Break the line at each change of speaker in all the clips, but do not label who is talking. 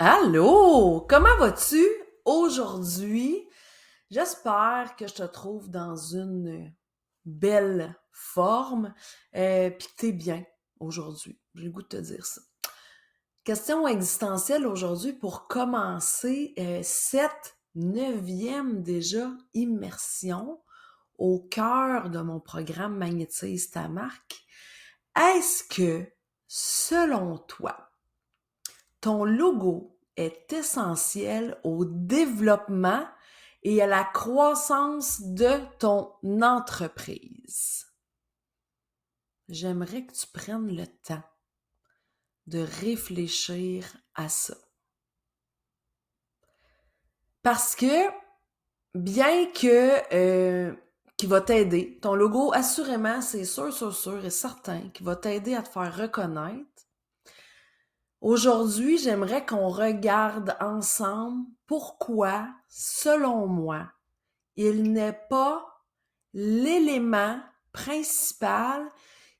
Allô, comment vas-tu aujourd'hui? J'espère que je te trouve dans une belle forme, puis que t'es bien aujourd'hui. J'ai le goût de te dire ça. Question existentielle aujourd'hui pour commencer cette neuvième déjà immersion au cœur de mon programme Magnétise ta marque. Est-ce que, selon toi, ton logo est essentiel au développement et à la croissance de ton entreprise? J'aimerais que tu prennes le temps de réfléchir à ça. Parce que, bien que qui va t'aider, ton logo, assurément, c'est sûr et certain, qui va t'aider à te faire reconnaître. Aujourd'hui, j'aimerais qu'on regarde ensemble pourquoi, selon moi, il n'est pas l'élément principal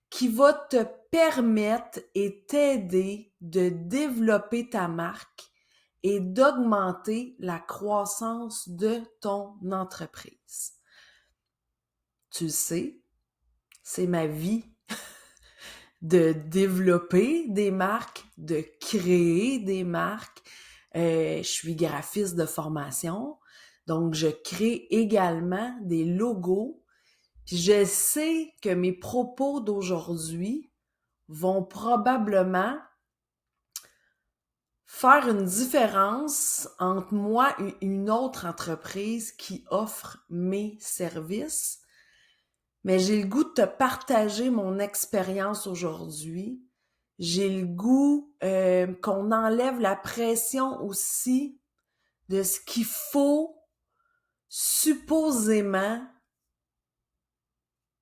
qui va te permettre et t'aider de développer ta marque et d'augmenter la croissance de ton entreprise. Tu le sais, c'est ma vie de développer des marques, de créer des marques. Je suis graphiste de formation, donc je crée également des logos. Puis je sais que mes propos d'aujourd'hui vont probablement faire une différence entre moi et une autre entreprise qui offre mes services. Mais j'ai le goût de te partager mon expérience aujourd'hui. J'ai le goût qu'on enlève la pression aussi de ce qu'il faut supposément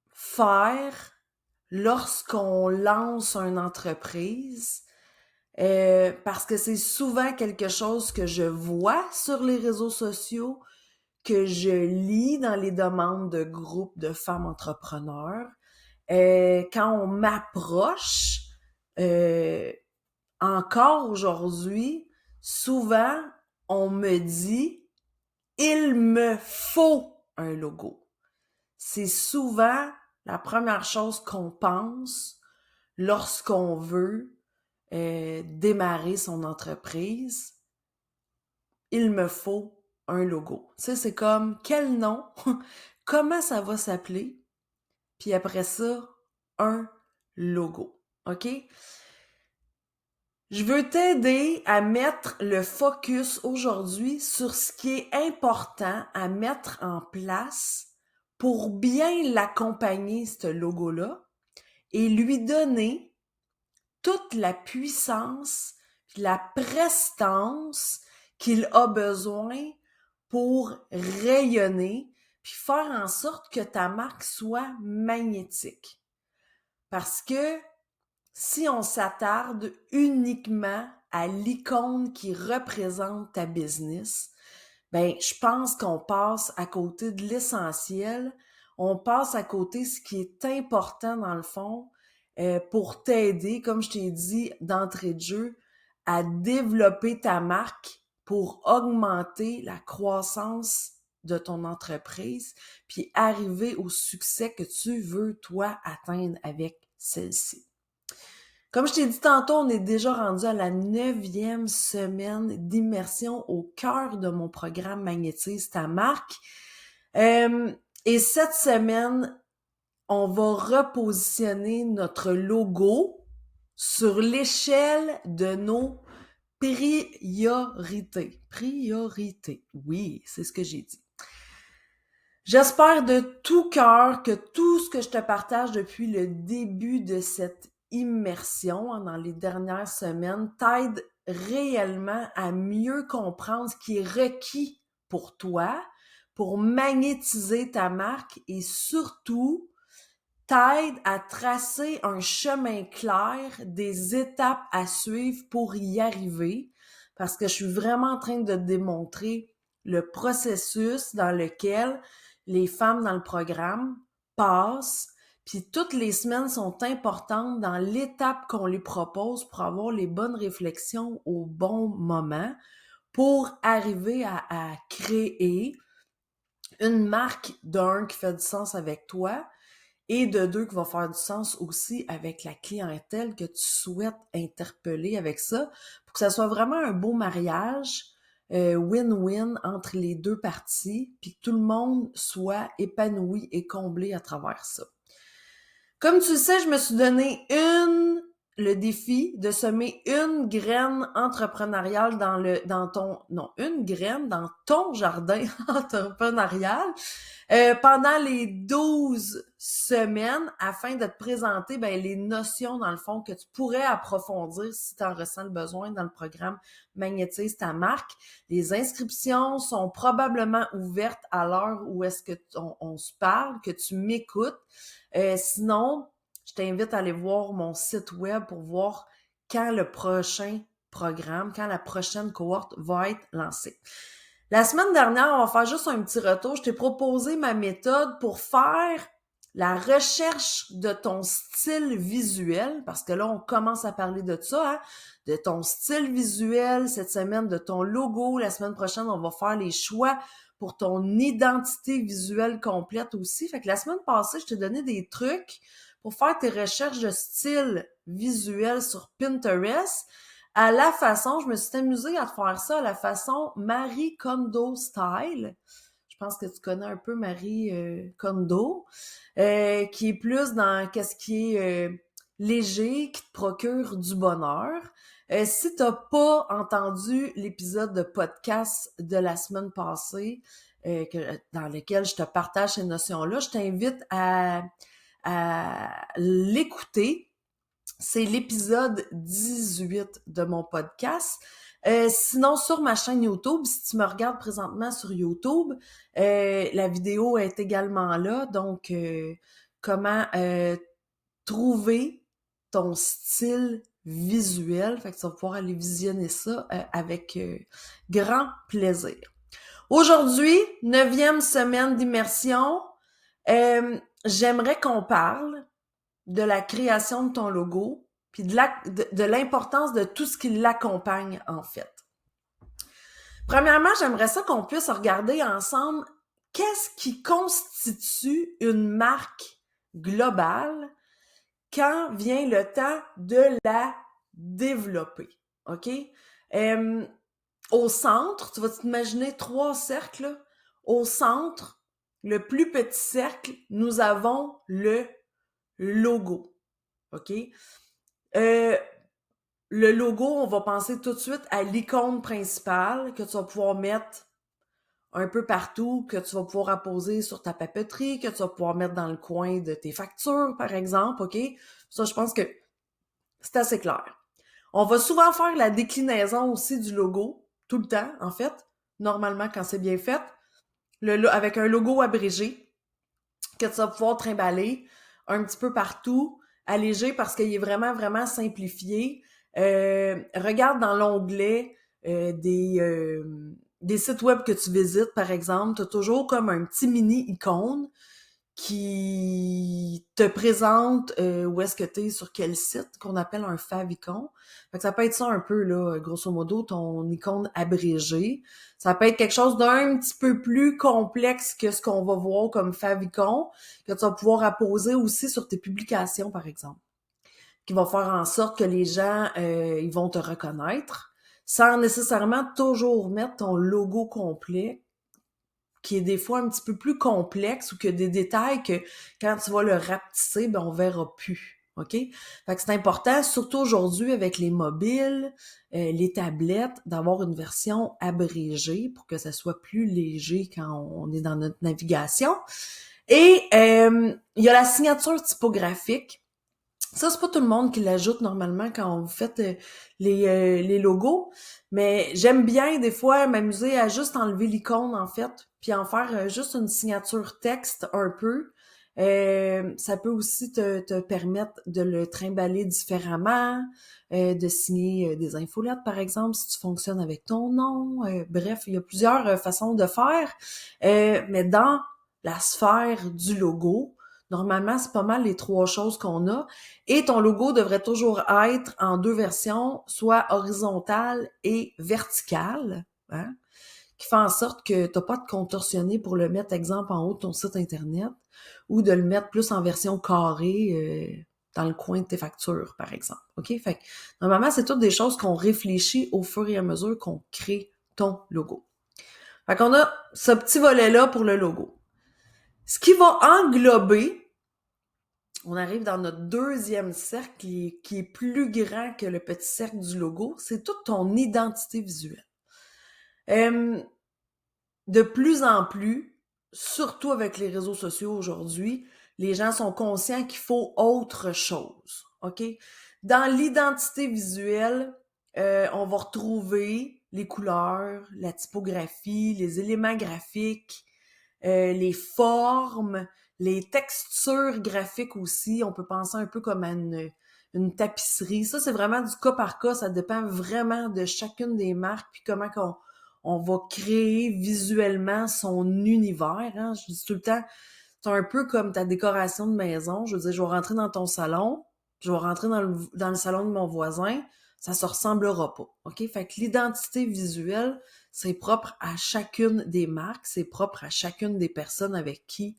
faire lorsqu'on lance une entreprise. Parce que c'est souvent quelque chose que je vois sur les réseaux sociaux, que je lis dans les demandes de groupes de femmes entrepreneurs. Quand on m'approche, euh, encore aujourd'hui, souvent, on me dit « il me faut un logo ». C'est souvent la première chose qu'on pense lorsqu'on veut démarrer son entreprise. Il me faut un logo. Tu sais, c'est comme, quel nom? Comment ça va s'appeler? Puis après ça, un logo. OK? Je veux t'aider à mettre le focus aujourd'hui sur ce qui est important à mettre en place pour bien l'accompagner, ce logo-là, et lui donner toute la puissance, la prestance qu'il a besoin pour rayonner, puis faire en sorte que ta marque soit magnétique. Parce que si on s'attarde uniquement à l'icône qui représente ta business, ben je pense qu'on passe à côté de l'essentiel, on passe à côté de ce qui est important dans le fond pour t'aider, comme je t'ai dit d'entrée de jeu, à développer ta marque pour augmenter la croissance de ton entreprise, puis arriver au succès que tu veux, toi, atteindre avec celle-ci. Comme je t'ai dit tantôt, on est déjà rendu à la 9e semaine d'immersion au cœur de mon programme Magnétise ta marque. Et cette semaine, on va repositionner notre logo sur l'échelle de nos priorités. Priorités. Oui, c'est ce que j'ai dit. J'espère de tout cœur que tout ce que je te partage depuis le début de cette immersion dans les dernières semaines t'aide réellement à mieux comprendre ce qui est requis pour toi, pour magnétiser ta marque et surtout t'aide à tracer un chemin clair des étapes à suivre pour y arriver, parce que je suis vraiment en train de démontrer le processus dans lequel les femmes dans le programme passent, puis toutes les semaines sont importantes dans l'étape qu'on les propose pour avoir les bonnes réflexions au bon moment pour arriver à créer une marque d'un qui fait du sens avec toi et de deux qui va faire du sens aussi avec la clientèle que tu souhaites interpeller avec ça pour que ça soit vraiment un beau mariage win-win entre les deux parties puis que tout le monde soit épanoui et comblé à travers ça. Comme tu le sais, je me suis donné le défi de semer une graine entrepreneuriale une graine dans ton jardin entrepreneurial pendant les 12 semaines afin de te présenter les notions, dans le fond, que tu pourrais approfondir si tu en ressens le besoin dans le programme Magnétise ta marque. Les inscriptions sont probablement ouvertes à l'heure où est-ce que on se parle, que tu m'écoutes. Sinon, je t'invite à aller voir mon site web pour voir quand le prochain programme, quand la prochaine cohorte va être lancée. La semaine dernière, on va faire juste un petit retour. Je t'ai proposé ma méthode pour faire la recherche de ton style visuel, parce que là, on commence à parler de ça, hein? De ton style visuel, cette semaine, de ton logo. La semaine prochaine, on va faire les choix pour ton identité visuelle complète aussi. Fait que la semaine passée, je t'ai donné des trucs pour faire tes recherches de style visuel sur Pinterest à la façon, je me suis amusée à te faire ça à la façon Marie Kondo style. Je pense que tu connais un peu Marie Kondo, qui est plus dans qu'est-ce qui est léger, qui te procure du bonheur. Si t'as pas entendu l'épisode de podcast de la semaine passée, dans lequel je te partage ces notions-là, je t'invite à l'écouter. C'est l'épisode 18 de mon podcast. Sinon, sur ma chaîne YouTube, si tu me regardes présentement sur YouTube, la vidéo est également là. Donc, comment trouver ton style visuel. Fait que tu vas pouvoir aller visionner ça avec grand plaisir. Aujourd'hui, 9e semaine d'immersion. J'aimerais qu'on parle de la création de ton logo, puis de l'importance de tout ce qui l'accompagne, en fait. Premièrement, j'aimerais ça qu'on puisse regarder ensemble qu'est-ce qui constitue une marque globale quand vient le temps de la développer, OK? Au centre, tu vas t'imaginer 3 cercles, là. Au centre, le plus petit cercle, nous avons le logo, OK? Le logo, on va penser tout de suite à l'icône principale que tu vas pouvoir mettre un peu partout, que tu vas pouvoir apposer sur ta papeterie, que tu vas pouvoir mettre dans le coin de tes factures, par exemple, OK? Ça, je pense que c'est assez clair. On va souvent faire la déclinaison aussi du logo, tout le temps, en fait, normalement, quand c'est bien fait, avec un logo abrégé que tu vas pouvoir trimballer un petit peu partout, allégé parce qu'il est vraiment, vraiment simplifié. Regarde dans l'onglet des sites web que tu visites, par exemple, tu as toujours comme un petit mini-icône qui te présente où est-ce que tu es, sur quel site, qu'on appelle un favicon. Fait que ça peut être ça un peu, là, grosso modo, ton icône abrégé. Ça peut être quelque chose d'un petit peu plus complexe que ce qu'on va voir comme favicon, que tu vas pouvoir apposer aussi sur tes publications, par exemple, qui va faire en sorte que les gens, ils vont te reconnaître, sans nécessairement toujours mettre ton logo complet, qui est des fois un petit peu plus complexe ou que des détails que quand tu vas le rapetisser, on verra plus. OK? Fait que c'est important, surtout aujourd'hui avec les mobiles, les tablettes, d'avoir une version abrégée pour que ça soit plus léger quand on est dans notre navigation. Et il y a la signature typographique. Ça, c'est pas tout le monde qui l'ajoute normalement quand vous faites les logos, mais j'aime bien des fois m'amuser à juste enlever l'icône, en fait, puis en faire juste une signature texte un peu. Ça peut aussi te permettre de le trimballer différemment, de signer des infolettes, par exemple, si tu fonctionnes avec ton nom. Bref, il y a plusieurs façons de faire, mais dans la sphère du logo, Normalement, c'est pas mal les 3 choses qu'on a. Et ton logo devrait toujours être en 2 versions, soit horizontale et verticale, hein, qui fait en sorte que t'as pas de contorsionner pour le mettre, exemple, en haut de ton site Internet, ou de le mettre plus en version carrée, dans le coin de tes factures, par exemple. OK? Fait que, normalement, c'est toutes des choses qu'on réfléchit au fur et à mesure qu'on crée ton logo. Fait qu'on a ce petit volet-là pour le logo. Ce qui va englober, on arrive dans notre deuxième cercle qui est plus grand que le petit cercle du logo, c'est toute ton identité visuelle. De plus en plus, surtout avec les réseaux sociaux aujourd'hui, les gens sont conscients qu'il faut autre chose, OK? Dans l'identité visuelle, on va retrouver les couleurs, la typographie, les éléments graphiques, les formes, les textures graphiques aussi. On peut penser un peu comme à une tapisserie. Ça, c'est vraiment du cas par cas. Ça dépend vraiment de chacune des marques puis comment on va créer visuellement son univers. Hein. Je dis tout le temps, c'est un peu comme ta décoration de maison. Je veux dire, je vais rentrer dans ton salon, je vais rentrer dans le salon de mon voisin, ça se ressemblera pas. OK? Fait que l'identité visuelle, c'est propre à chacune des marques, c'est propre à chacune des personnes avec qui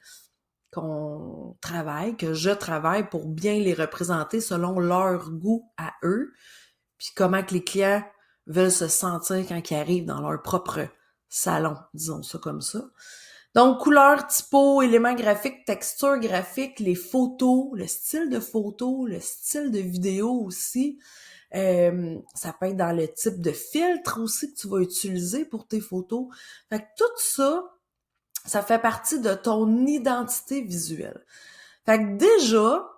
qu'on travaille, que je travaille pour bien les représenter selon leur goût à eux, puis comment que les clients veulent se sentir quand ils arrivent dans leur propre salon, disons ça comme ça. Donc, couleur, typo, éléments graphiques, texture graphique, les photos, le style de photo, le style de vidéo aussi. Ça peut être dans le type de filtre aussi que tu vas utiliser pour tes photos. Fait que tout ça, ça fait partie de ton identité visuelle. Fait que déjà,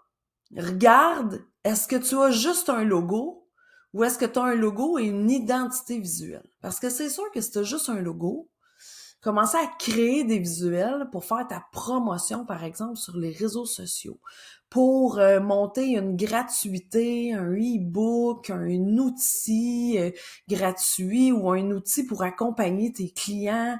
regarde, est-ce que tu as juste un logo ou est-ce que tu as un logo et une identité visuelle? Parce que c'est sûr que si tu as juste un logo, commencer à créer des visuels pour faire ta promotion, par exemple, sur les réseaux sociaux, pour monter une gratuité, un e-book, un outil gratuit ou un outil pour accompagner tes clients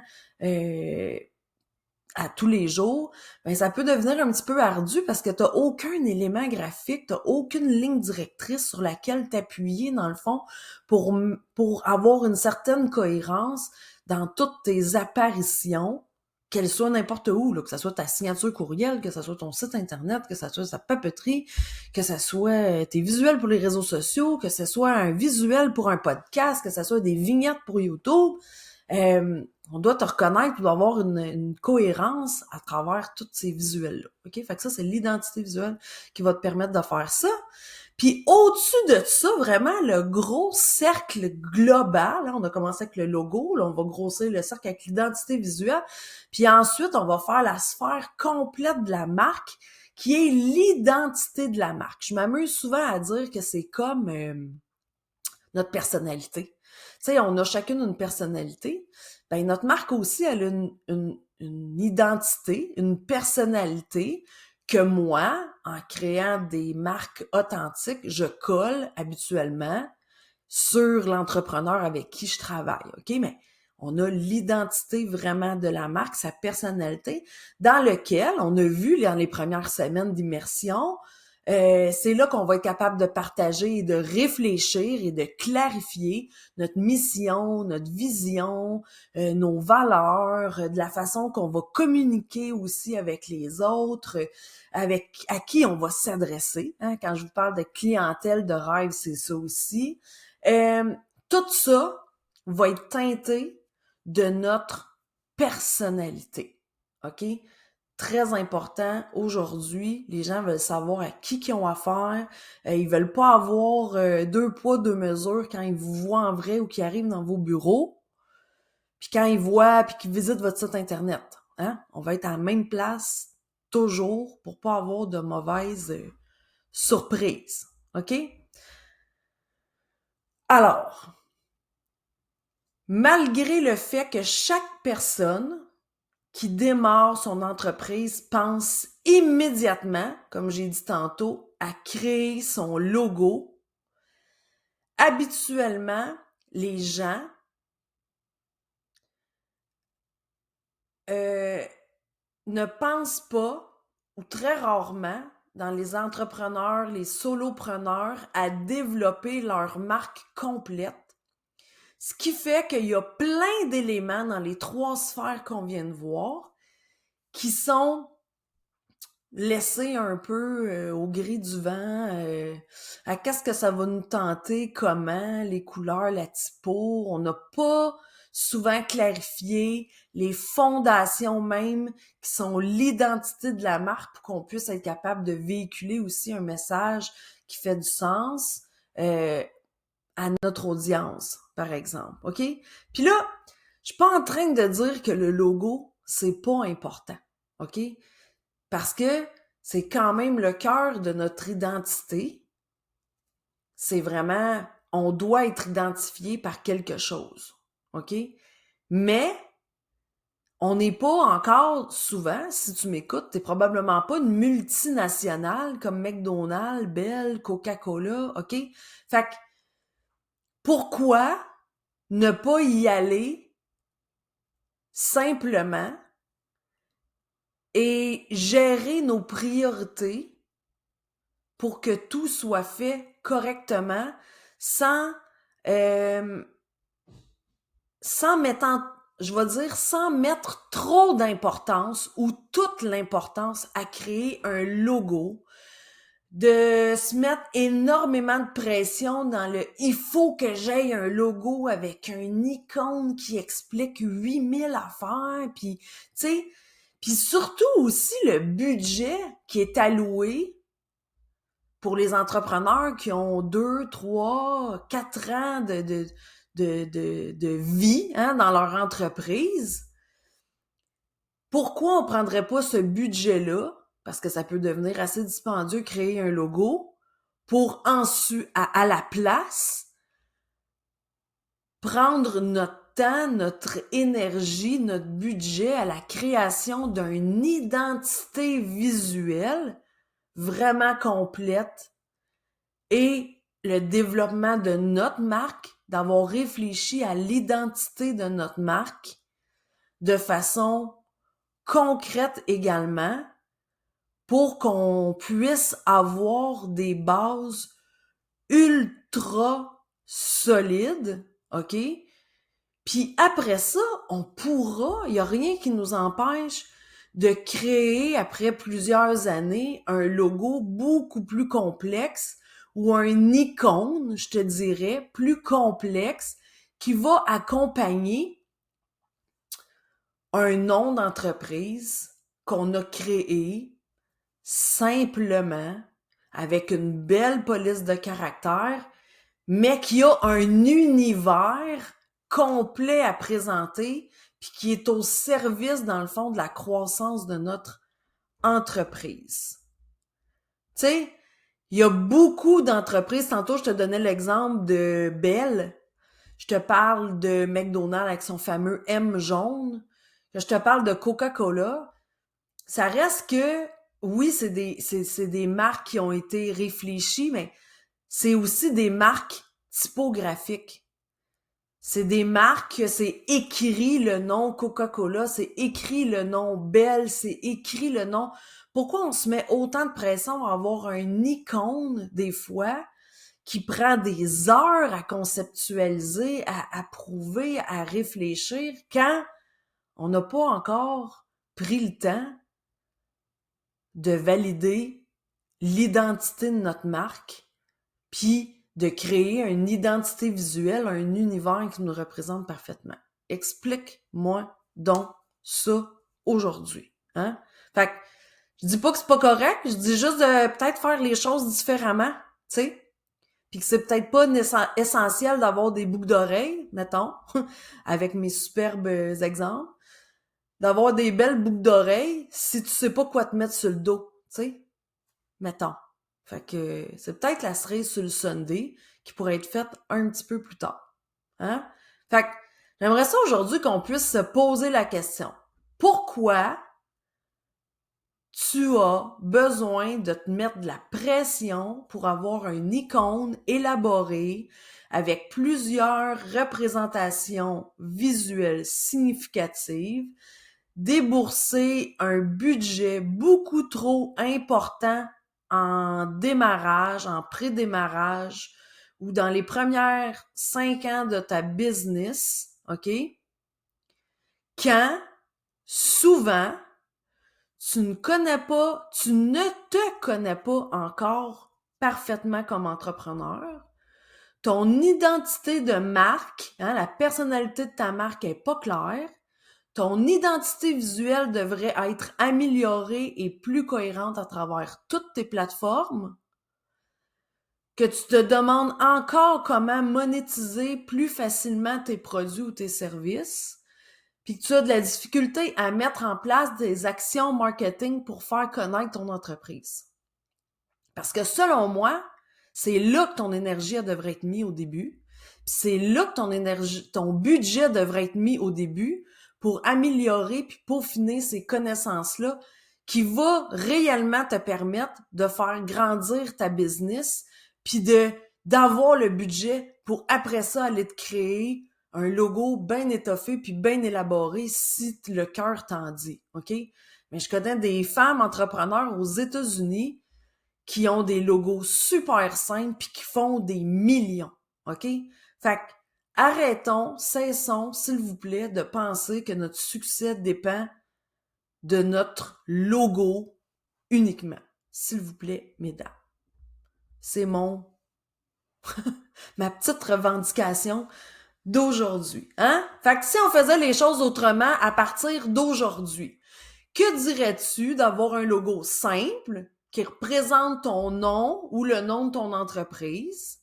à tous les jours, ben ça peut devenir un petit peu ardu parce que tu n'as aucun élément graphique, tu n'as aucune ligne directrice sur laquelle t'appuyer, dans le fond, pour avoir une certaine cohérence dans toutes tes apparitions, qu'elles soient n'importe où, là, que ce soit ta signature courriel, que ce soit ton site Internet, que ce soit sa papeterie, que ce soit tes visuels pour les réseaux sociaux, que ce soit un visuel pour un podcast, que ce soit des vignettes pour YouTube. On doit te reconnaître, tu dois avoir une cohérence à travers tous ces visuels-là. OK? Fait que ça, c'est l'identité visuelle qui va te permettre de faire ça. Puis au-dessus de ça, vraiment, le gros cercle global, hein, on a commencé avec le logo, là, on va grossir le cercle avec l'identité visuelle, puis ensuite, on va faire la sphère complète de la marque, qui est l'identité de la marque. Je m'amuse souvent à dire que c'est comme notre personnalité. Tu sais, on a chacune une personnalité. Ben, notre marque aussi, elle a une identité, une personnalité que moi, en créant des marques authentiques, je colle habituellement sur l'entrepreneur avec qui je travaille. OK? Mais on a l'identité vraiment de la marque, sa personnalité, dans lequel on a vu dans les premières semaines d'immersion, c'est là qu'on va être capable de partager et de réfléchir et de clarifier notre mission, notre vision, nos valeurs, de la façon qu'on va communiquer aussi avec les autres, avec à qui on va s'adresser. Hein? Quand je vous parle de clientèle de rêve, c'est ça aussi. Tout ça va être teinté de notre personnalité. OK? Très important aujourd'hui, les gens veulent savoir à qui ils ont affaire. Ils veulent pas avoir deux poids, deux mesures quand ils vous voient en vrai ou qu'ils arrivent dans vos bureaux. Puis quand ils voient, puis qu'ils visitent votre site Internet. Hein? On va être à la même place toujours pour pas avoir de mauvaises surprises. OK? Alors, malgré le fait que chaque personne qui démarre son entreprise pense immédiatement, comme j'ai dit tantôt, à créer son logo, habituellement, les gens ne pensent pas ou très rarement dans les entrepreneurs, les solopreneurs à développer leur marque complète. Ce qui fait qu'il y a plein d'éléments dans les 3 sphères qu'on vient de voir qui sont laissés un peu au gré du vent, à qu'est-ce que ça va nous tenter, comment, les couleurs, la typo. On n'a pas souvent clarifié les fondations même qui sont l'identité de la marque pour qu'on puisse être capable de véhiculer aussi un message qui fait du sens à notre audience, par exemple, OK? Puis là, je suis pas en train de dire que le logo, c'est pas important, OK? Parce que c'est quand même le cœur de notre identité. C'est vraiment, on doit être identifié par quelque chose, OK? Mais on n'est pas encore souvent, si tu m'écoutes, t'es probablement pas une multinationale comme McDonald's, Bell, Coca-Cola, OK? Fait que pourquoi ne pas y aller simplement et gérer nos priorités pour que tout soit fait correctement sans sans mettre je vais dire sans mettre trop d'importance ou toute l'importance à créer un logo, de se mettre énormément de pression dans le « il faut que j'aie un logo avec un icône qui explique 8000 affaires », puis tu sais, puis surtout aussi le budget qui est alloué pour les entrepreneurs qui ont 2, 3, 4 ans de vie dans leur entreprise. Pourquoi on prendrait pas ce budget-là, parce que ça peut devenir assez dispendieux, créer un logo, pour ensuite, à la place, prendre notre temps, notre énergie, notre budget à la création d'une identité visuelle vraiment complète et le développement de notre marque, d'avoir réfléchi à l'identité de notre marque de façon concrète également pour qu'on puisse avoir des bases ultra solides, OK? Puis après ça, on pourra, il n'y a rien qui nous empêche de créer, après plusieurs années, un logo beaucoup plus complexe ou un icône, je te dirais, plus complexe qui va accompagner un nom d'entreprise qu'on a créé simplement avec une belle police de caractère, mais qui a un univers complet à présenter puis qui est au service, dans le fond, de la croissance de notre entreprise. Tu sais, il y a beaucoup d'entreprises. Tantôt, je te donnais l'exemple de Bell. Je te parle de McDonald's avec son fameux M jaune. Je te parle de Coca-Cola. Ça reste que, oui, c'est des marques qui ont été réfléchies, mais c'est aussi des marques typographiques. C'est des marques que c'est écrit le nom Coca-Cola, c'est écrit le nom Bell, c'est écrit le nom. Pourquoi on se met autant de pression à avoir un icône, des fois, qui prend des heures à conceptualiser, à prouver, à réfléchir, quand on n'a pas encore pris le temps de valider l'identité de notre marque, puis de créer une identité visuelle, un univers qui nous représente parfaitement. Explique-moi donc ça aujourd'hui. Hein? Fait que je dis pas que c'est pas correct, je dis juste de peut-être faire les choses différemment, tu sais. Puis que c'est peut-être pas essentiel d'avoir des boucles d'oreilles, mettons, avec mes superbes exemples, d'avoir des belles boucles d'oreilles si tu sais pas quoi te mettre sur le dos, tu sais, mettons. Fait que c'est peut-être la cerise sur le sundae qui pourrait être faite un petit peu plus tard. Hein? Fait que j'aimerais ça aujourd'hui qu'on puisse se poser la question. Pourquoi tu as besoin de te mettre de la pression pour avoir une icône élaborée avec plusieurs représentations visuelles significatives débourser un budget beaucoup trop important en démarrage, en pré-démarrage ou dans les premières 5 ans de ta business, OK? Quand, souvent, tu ne te connais pas encore parfaitement comme entrepreneur, ton identité de marque, la personnalité de ta marque est pas claire, ton identité visuelle devrait être améliorée et plus cohérente à travers toutes tes plateformes, que tu te demandes encore comment monétiser plus facilement tes produits ou tes services, puis que tu as de la difficulté à mettre en place des actions marketing pour faire connaître ton entreprise. Parce que selon moi, c'est là que ton énergie devrait être mise au début. C'est là que ton budget devrait être mis au début pour améliorer puis peaufiner ces connaissances-là qui va réellement te permettre de faire grandir ta business puis d'avoir le budget pour après ça aller te créer un logo bien étoffé puis bien élaboré si le cœur t'en dit, OK? Mais je connais des femmes entrepreneurs aux États-Unis qui ont des logos super simples puis qui font des millions, OK? Fait que cessons, s'il vous plaît, de penser que notre succès dépend de notre logo uniquement. S'il vous plaît, mesdames. C'est ma petite revendication d'aujourd'hui, hein? Fait que si on faisait les choses autrement à partir d'aujourd'hui, que dirais-tu d'avoir un logo simple qui représente ton nom ou le nom de ton entreprise,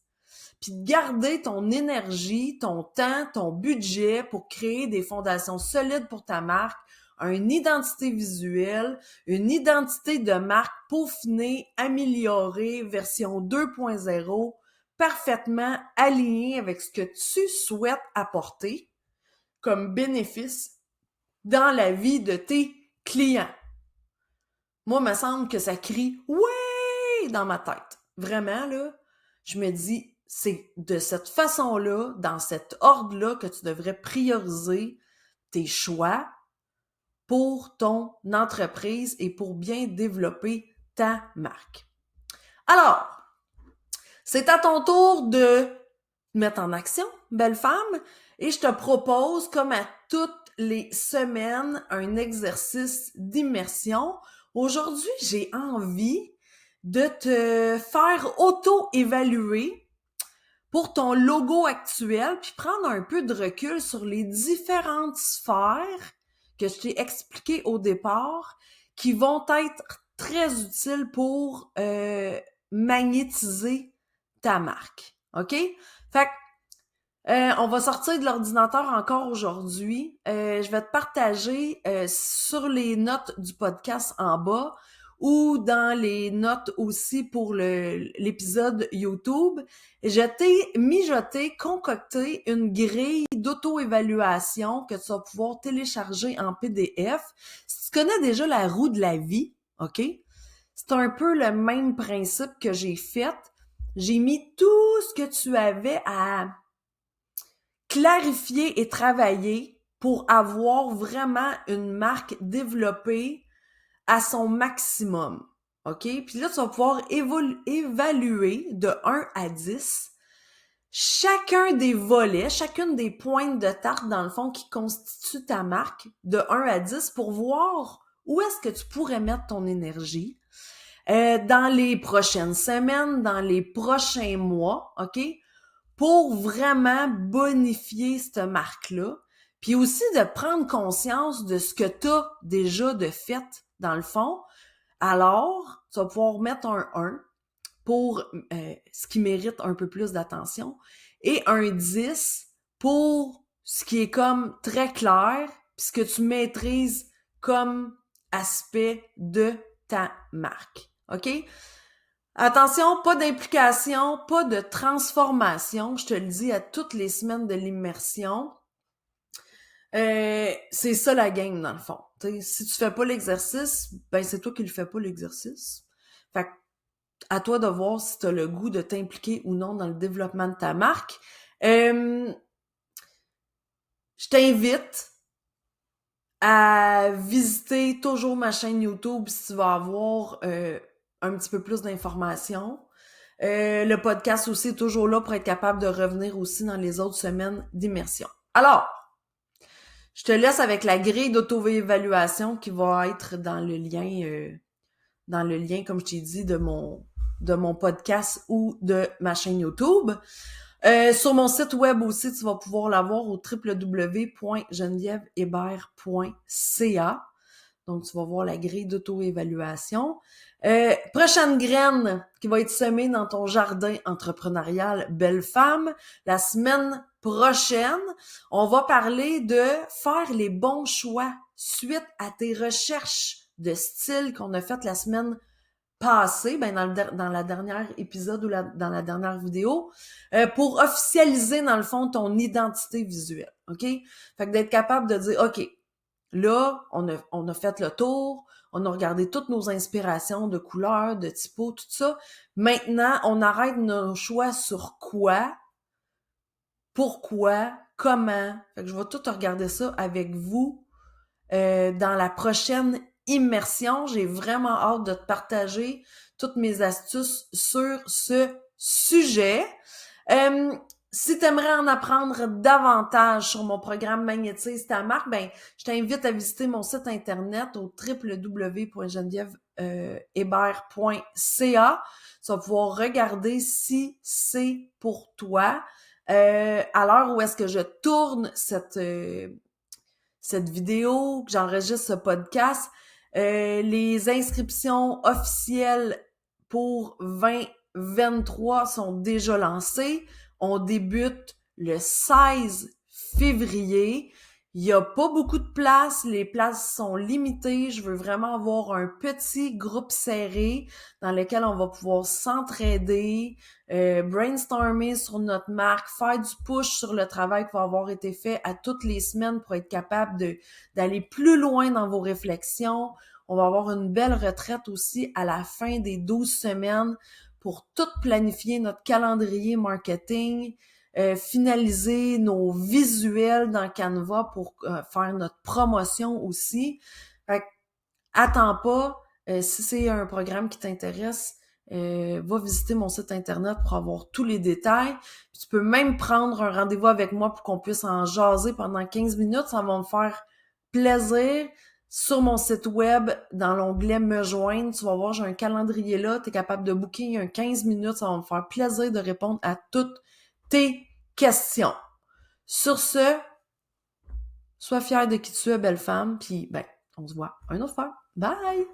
puis de garder ton énergie, ton temps, ton budget pour créer des fondations solides pour ta marque, une identité visuelle, une identité de marque peaufinée, améliorée, version 2.0, parfaitement alignée avec ce que tu souhaites apporter comme bénéfice dans la vie de tes clients. Moi, il me semble que ça crie « Ouais » dans ma tête. Vraiment, là, je me dis, c'est de cette façon-là, dans cet ordre-là, que tu devrais prioriser tes choix pour ton entreprise et pour bien développer ta marque. Alors, c'est à ton tour de mettre en action, belle femme, et je te propose, comme à toutes les semaines, un exercice d'immersion. Aujourd'hui, j'ai envie de te faire auto-évaluer pour ton logo actuel, puis prendre un peu de recul sur les différentes sphères que je t'ai expliquées au départ, qui vont être très utiles pour magnétiser ta marque. OK? Fait que on va sortir de l'ordinateur encore aujourd'hui. Je vais te partager sur les notes du podcast en bas ou dans les notes aussi pour l'épisode YouTube. Je t'ai concocté une grille d'auto-évaluation que tu vas pouvoir télécharger en PDF. Si tu connais déjà la roue de la vie, OK? C'est un peu le même principe que j'ai fait. J'ai mis tout ce que tu avais à clarifier et travailler pour avoir vraiment une marque développée à son maximum. OK? Puis là, tu vas pouvoir évaluer de 1 à 10 chacun des volets, chacune des pointes de tarte, dans le fond, qui constituent ta marque de 1 à 10 pour voir où est-ce que tu pourrais mettre ton énergie dans les prochaines semaines, dans les prochains mois, OK? Pour vraiment bonifier cette marque-là, puis aussi de prendre conscience de ce que tu as déjà de fait dans le fond. Alors, tu vas pouvoir mettre un 1 pour ce qui mérite un peu plus d'attention et un 10 pour ce qui est comme très clair, puis ce que tu maîtrises comme aspect de ta marque. OK? Attention, pas d'implication, pas de transformation. Je te le dis à toutes les semaines de l'immersion. C'est ça la game, dans le fond. T'sais, si tu fais pas l'exercice, ben c'est toi qui le fais pas l'exercice. Fait que, à toi de voir si tu as le goût de t'impliquer ou non dans le développement de ta marque. Je t'invite à visiter toujours ma chaîne YouTube si tu vas avoir un petit peu plus d'informations. Le podcast aussi est toujours là pour être capable de revenir aussi dans les autres semaines d'immersion. Alors, je te laisse avec la grille d'auto-évaluation qui va être dans le lien, comme je t'ai dit, de mon podcast ou de ma chaîne YouTube. Sur mon site web aussi, tu vas pouvoir l'avoir au www.genevièvehébert.ca. Donc, tu vas voir la grille d'auto-évaluation. Prochaine graine qui va être semée dans ton jardin entrepreneurial Belle Femme. La semaine prochaine, on va parler de faire les bons choix suite à tes recherches de style qu'on a faites la semaine passée, dans la dernière épisode ou dans la dernière vidéo, pour officialiser, dans le fond, ton identité visuelle. OK? Fait que d'être capable de dire, OK, là, on a fait le tour, on a regardé toutes nos inspirations de couleurs, de typos, tout ça. Maintenant, on arrête nos choix sur quoi, pourquoi, comment. Fait que je vais tout regarder ça avec vous dans la prochaine immersion. J'ai vraiment hâte de te partager toutes mes astuces sur ce sujet. Si tu aimerais en apprendre davantage sur mon programme Magnétise ta marque, ben, je t'invite à visiter mon site internet au www.genevièvehébert.ca. Tu vas pouvoir regarder si c'est pour toi. À l'heure où est-ce que je tourne cette vidéo, que j'enregistre ce podcast, les inscriptions officielles pour 2023 sont déjà lancées. On débute le 16 février. Il n'y a pas beaucoup de places, les places sont limitées. Je veux vraiment avoir un petit groupe serré dans lequel on va pouvoir s'entraider, brainstormer sur notre marque, faire du push sur le travail qui va avoir été fait à toutes les semaines pour être capable d'aller plus loin dans vos réflexions. On va avoir une belle retraite aussi à la fin des 12 semaines pour tout planifier notre calendrier marketing, finaliser nos visuels dans Canva pour faire notre promotion aussi. Fait que, attends pas, si c'est un programme qui t'intéresse, va visiter mon site internet pour avoir tous les détails. Puis tu peux même prendre un rendez-vous avec moi pour qu'on puisse en jaser pendant 15 minutes. Ça va me faire plaisir. Sur mon site web, dans l'onglet Me joindre, tu vas voir, j'ai un calendrier là. Tu es capable de booker un 15 minutes. Ça va me faire plaisir de répondre à toutes tes questions. Sur ce, sois fière de qui tu es, belle femme. Puis, ben, on se voit une autre fois. Bye!